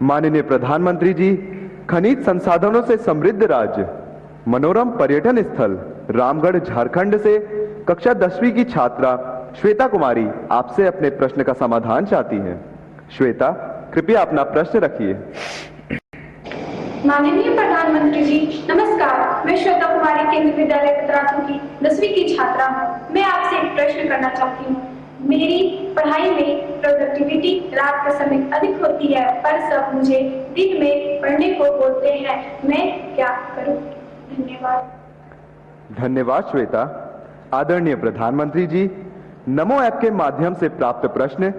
माननीय प्रधानमंत्री जी, खनिज संसाधनों से समृद्ध राज्य, मनोरम पर्यटन स्थल रामगढ़ झारखंड से कक्षा 10वीं की छात्रा श्वेता कुमारी आपसे अपने प्रश्न का समाधान चाहती हैं। श्वेता, कृपया अपना प्रश्न रखिए। माननीय प्रधानमंत्री जी, नमस्कार। मैं श्वेता कुमारी केंद्रीय विद्यालय कतरातू की 10वीं की छात्रा हूँ। मैं आपसे एक प्रश्न करना चाहती हूँ। मेरी पढ़ाई में प्रोडक्टिविटी रात के समय अधिक होती है, पर सब मुझे दिन में पढ़ने को बोलते हैं। मैं क्या करूँ? धन्यवाद। धन्यवाद श्वेता। आदरणीय प्रधानमंत्री जी, नमो ऐप के माध्यम से प्राप्त प्रश्न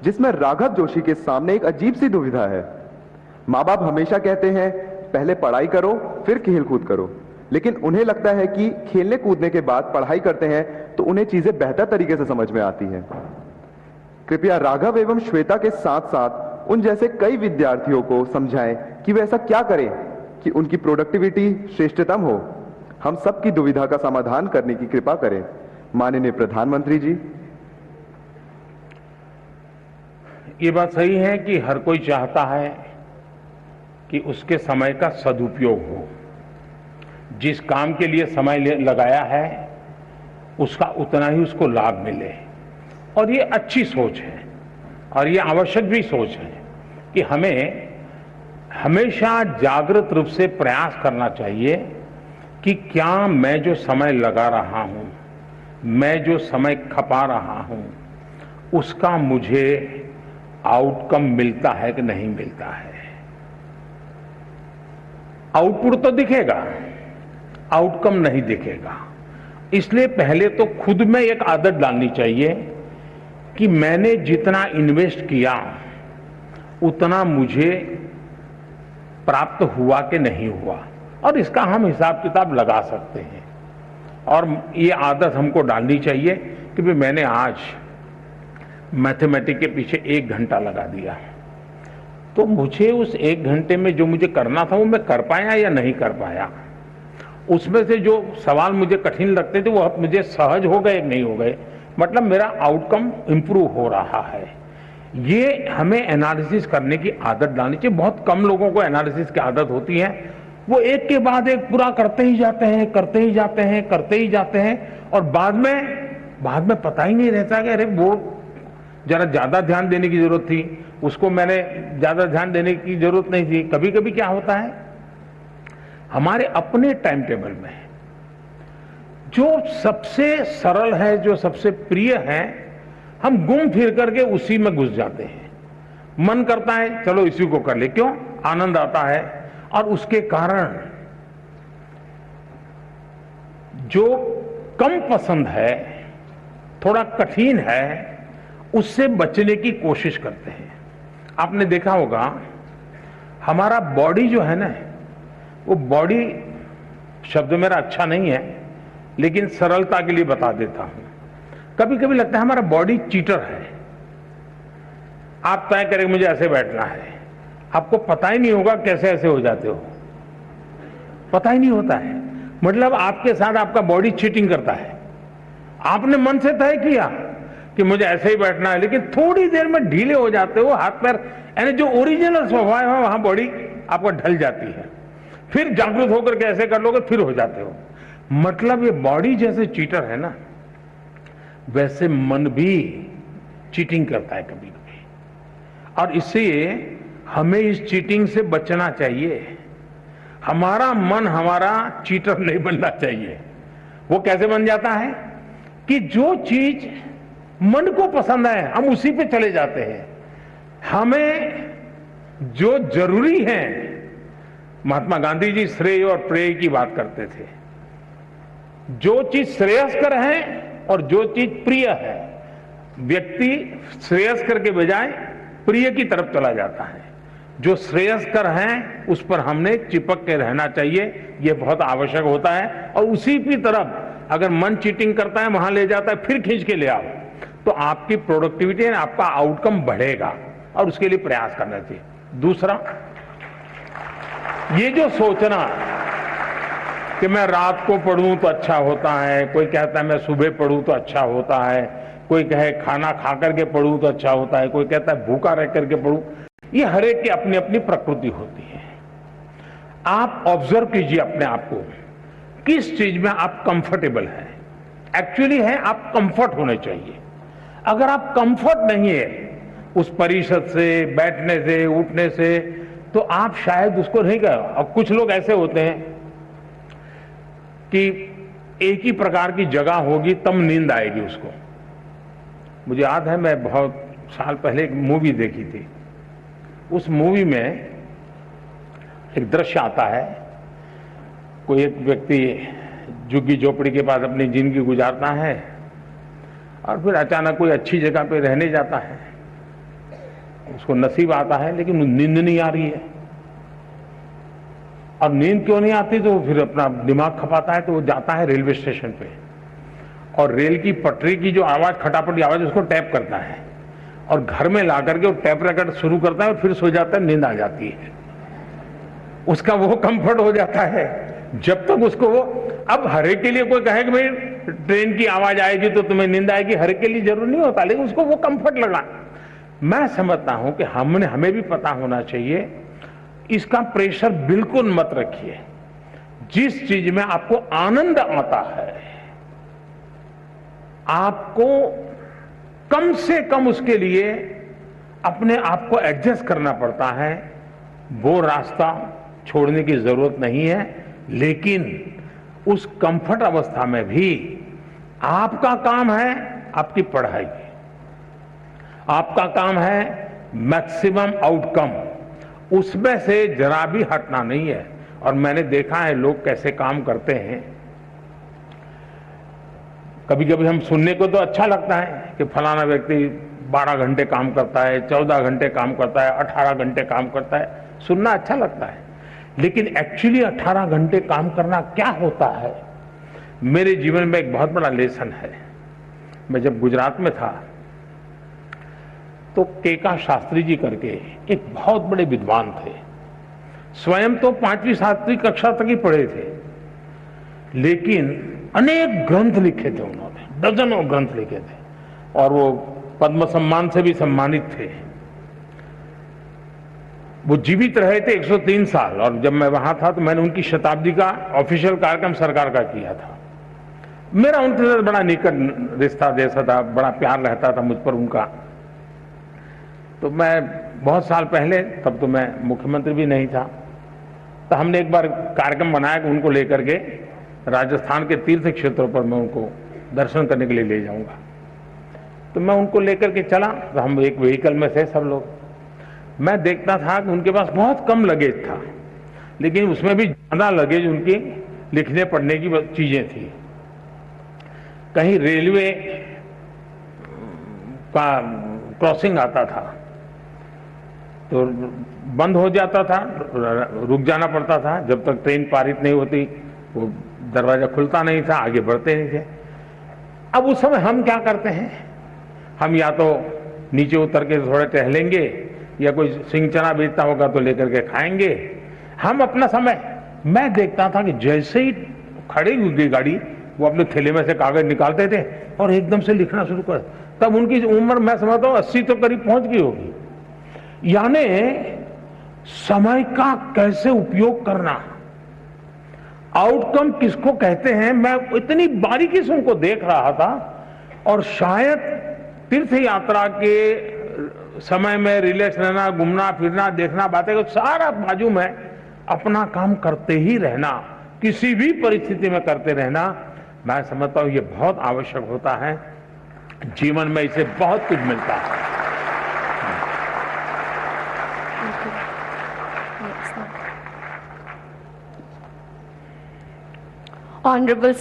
जिसमें राघव जोशी के सामने एक अजीब सी दुविधा है। माँ बाप हमेशा कहते हैं पहले पढ़ाई करो फिर खेल कूद करो, लेकिन उन्हें लगता है कि खेलने कूदने के बाद पढ़ाई करते हैं तो उन्हें चीजें बेहतर तरीके से समझ में आती हैं। कृपया राघव एवं श्वेता के साथ साथ उन जैसे कई विद्यार्थियों को समझाएं कि वे ऐसा क्या करें कि उनकी प्रोडक्टिविटी श्रेष्ठतम हो। हम सबकी दुविधा का समाधान करने की कृपा करें। माननीय प्रधानमंत्री जी। ये बात सही है कि हर कोई चाहता है कि उसके समय का सदुपयोग हो, जिस काम के लिए समय लगाया है उसका उतना ही उसको लाभ मिले। और ये अच्छी सोच है और ये आवश्यक भी सोच है कि हमें हमेशा जागृत रूप से प्रयास करना चाहिए कि क्या मैं जो समय लगा रहा हूं, मैं जो समय खपा रहा हूं, उसका मुझे आउटकम मिलता है कि नहीं मिलता है। आउटपुट तो दिखेगा, आउटकम नहीं दिखेगा। इसलिए पहले तो खुद में एक आदत डालनी चाहिए कि मैंने जितना इन्वेस्ट किया उतना मुझे प्राप्त हुआ कि नहीं हुआ, और इसका हम हिसाब किताब लगा सकते हैं। और ये आदत हमको डालनी चाहिए कि भाई मैंने आज मैथमेटिक्स के पीछे 1 घंटा लगा दिया, तो मुझे उस 1 घंटे में जो मुझे करना था वो मैं कर पाया या नहीं कर पाया। उसमें से जो सवाल मुझे कठिन लगते थे वो मुझे सहज हो गए नहीं हो गए, मतलब मेरा आउटकम इंप्रूव हो रहा है। ये हमें एनालिसिस करने की आदत डालनी चाहिए। बहुत कम लोगों को एनालिसिस की आदत होती है। वो एक के बाद एक पूरा करते ही जाते हैं, करते ही जाते हैं, करते ही जाते हैं, और बाद में पता ही नहीं रहता कि अरे वो जरा ज्यादा ध्यान देने की जरूरत थी, उसको मैंने ज्यादा ध्यान देने की जरूरत नहीं थी। कभी कभी क्या होता है, हमारे अपने टाइम टेबल में जो सबसे सरल है, जो सबसे प्रिय है, हम घूम फिर करके उसी में घुस जाते हैं। मन करता है चलो इसी को कर ले, क्यों? आनंद आता है। और उसके कारण जो कम पसंद है, थोड़ा कठिन है, उससे बचने की कोशिश करते हैं। आपने देखा होगा हमारा बॉडी जो है ना, वो बॉडी शब्द मेरा अच्छा नहीं है लेकिन सरलता के लिए बता देता हूं। कभी कभी लगता है हमारा बॉडी चीटर है। आप तय करें मुझे ऐसे बैठना है, आपको पता ही नहीं होगा कैसे ऐसे हो जाते हो, पता ही नहीं होता है। मतलब आपके साथ आपका बॉडी चीटिंग करता है। आपने मन से तय किया कि मुझे ऐसे ही बैठना है, लेकिन थोड़ी देर में ढीले हो जाते हो, हाथ पैर, यानी जो ओरिजिनल स्वभाव है वहां बॉडी आपको ढल जाती है। फिर जागरूक होकर के ऐसे कर लोगे, फिर हो जाते हो। मतलब ये बॉडी जैसे चीटर है ना, वैसे मन भी चीटिंग करता है कभी कभी। और इसलिए हमें इस चीटिंग से बचना चाहिए। हमारा मन हमारा चीटर नहीं बनना चाहिए। वो कैसे बन जाता है कि जो चीज मन को पसंद है हम उसी पे चले जाते हैं। हमें जो जरूरी है, महात्मा गांधी जी श्रेय और प्रेय की बात करते थे। जो चीज श्रेयस्कर है और जो चीज प्रिय है, व्यक्ति श्रेयस्कर के बजाय प्रिय की तरफ चला जाता है। जो श्रेयस्कर है उस पर हमने चिपक के रहना चाहिए, यह बहुत आवश्यक होता है। और उसी की तरफ अगर मन चीटिंग करता है, वहां ले जाता है, फिर खींच के ले आओ, तो आपकी प्रोडक्टिविटी, आपका आउटकम बढ़ेगा, और उसके लिए प्रयास करना चाहिए। दूसरा, ये जो सोचना कि मैं रात को पढ़ूं तो अच्छा होता है, कोई कहता है मैं सुबह पढ़ूं तो अच्छा होता है, कोई कहे खाना खा करके पढ़ूं तो अच्छा होता है, कोई कहता है भूखा रह करके पढ़ूं, ये हर एक की अपनी अपनी प्रकृति होती है। आप ऑब्जर्व कीजिए अपने आप को, किस चीज में आप कंफर्टेबल हैं। एक्चुअली है आप कंफर्ट होने चाहिए। अगर आप कंफर्ट नहीं है उस परिषद से, बैठने से, उठने से, तो आप शायद उसको नहीं कर। अब कुछ लोग ऐसे होते हैं कि एक ही प्रकार की जगह होगी तब नींद आएगी उसको। मुझे याद है, मैं बहुत साल पहले एक मूवी देखी थी। उस मूवी में एक दृश्य आता है, कोई एक व्यक्ति झुग्गी झोपड़ी के पास अपनी जिंदगी गुजारता है और फिर अचानक कोई अच्छी जगह पे रहने जाता है। उसको नसीब आता है लेकिन नींद नहीं आ रही है। और नींद क्यों नहीं आती, तो फिर अपना दिमाग खपाता है, तो वो जाता है रेलवे स्टेशन पे और रेल की पटरी की जो आवाज, खटापटी आवाज, उसको टैप करता है और घर में ला करके वो टैप रिकॉर्ड शुरू करता है और फिर सो जाता है, नींद आ जाती है। उसका वो कंफर्ट हो जाता है जब तक उसको वो। अब हर एक के लिए कोई कहे कि भाई ट्रेन की आवाज आएगी तो तुम्हें नींद आएगी, हर एक के लिए जरूर नहीं होता, लेकिन उसको वो कंफर्ट लगा। मैं समझता हूं कि हमें भी पता होना चाहिए, इसका प्रेशर बिल्कुल मत रखिए। जिस चीज में आपको आनंद आता है, आपको कम से कम उसके लिए अपने आप को एडजस्ट करना पड़ता है, वो रास्ता छोड़ने की जरूरत नहीं है। लेकिन उस कंफर्ट अवस्था में भी आपका काम है आपकी पढ़ाई, आपका काम है मैक्सिमम आउटकम, उसमें से जरा भी हटना नहीं है। और मैंने देखा है लोग कैसे काम करते हैं। कभी कभी हम सुनने को तो अच्छा लगता है कि फलाना व्यक्ति 12 घंटे काम करता है, 14 घंटे काम करता है, 18 घंटे काम करता है, सुनना अच्छा लगता है। लेकिन एक्चुअली 18 घंटे काम करना क्या होता है, मेरे जीवन में एक बहुत बड़ा लेसन है। मैं जब गुजरात में था तो केका शास्त्री जी करके एक बहुत बड़े विद्वान थे। स्वयं तो 5वीं 7वीं कक्षा तक ही पढ़े थे, लेकिन अनेक ग्रंथ लिखे थे उन्होंने, दर्जनों ग्रंथ लिखे थे और वो पद्म सम्मान से भी सम्मानित थे। वो जीवित रहे थे 103 साल और जब मैं वहां था तो मैंने उनकी शताब्दी का ऑफिशियल कार्यक्रम सरकार का किया था। मेरा उनके साथ बड़ा निकट रिश्ता जैसा था, बड़ा प्यार रहता था मुझ पर उनका। तो मैं बहुत साल पहले, तब तो मैं मुख्यमंत्री भी नहीं था, तो हमने एक बार कार्यक्रम बनाया कि उनको लेकर के राजस्थान के तीर्थ क्षेत्रों पर मैं उनको दर्शन करने के लिए ले जाऊंगा। तो मैं उनको लेकर के चला, तो हम एक व्हीकल में थे सब लोग। मैं देखता था कि उनके पास बहुत कम लगेज था, लेकिन उसमें भी ज्यादा लगेज उनकी लिखने पढ़ने की चीजें थी। कहीं रेलवे का क्रॉसिंग आता था तो बंद हो जाता था, रुक जाना पड़ता था जब तक ट्रेन पारित नहीं होती, वो दरवाजा खुलता नहीं था, आगे बढ़ते नहीं थे। अब उस समय हम क्या करते हैं, हम या तो नीचे उतर के थोड़ा टहलेंगे या कोई सिंह चना बेचता होगा तो लेकर के खाएंगे। हम अपना समय, मैं देखता था कि जैसे ही खड़ी हुई गाड़ी, वो अपने थैले में से कागज निकालते थे और एकदम से लिखना शुरू कर। तब उनकी उम्र मैं समझता हूं 80 तो करीब पहुंच गई होगी। यानी समय का कैसे उपयोग करना, आउटकम किसको कहते हैं, मैं इतनी बारीकी से उनको देख रहा था। और शायद तीर्थ यात्रा के समय में रिलैक्स रहना, घूमना फिरना, देखना, बातें को सारा बाजू में अपना काम करते ही रहना, किसी भी परिस्थिति में करते रहना, मैं समझता हूं ये बहुत आवश्यक होता है। जीवन में इसे बहुत कुछ मिलता है। Honorable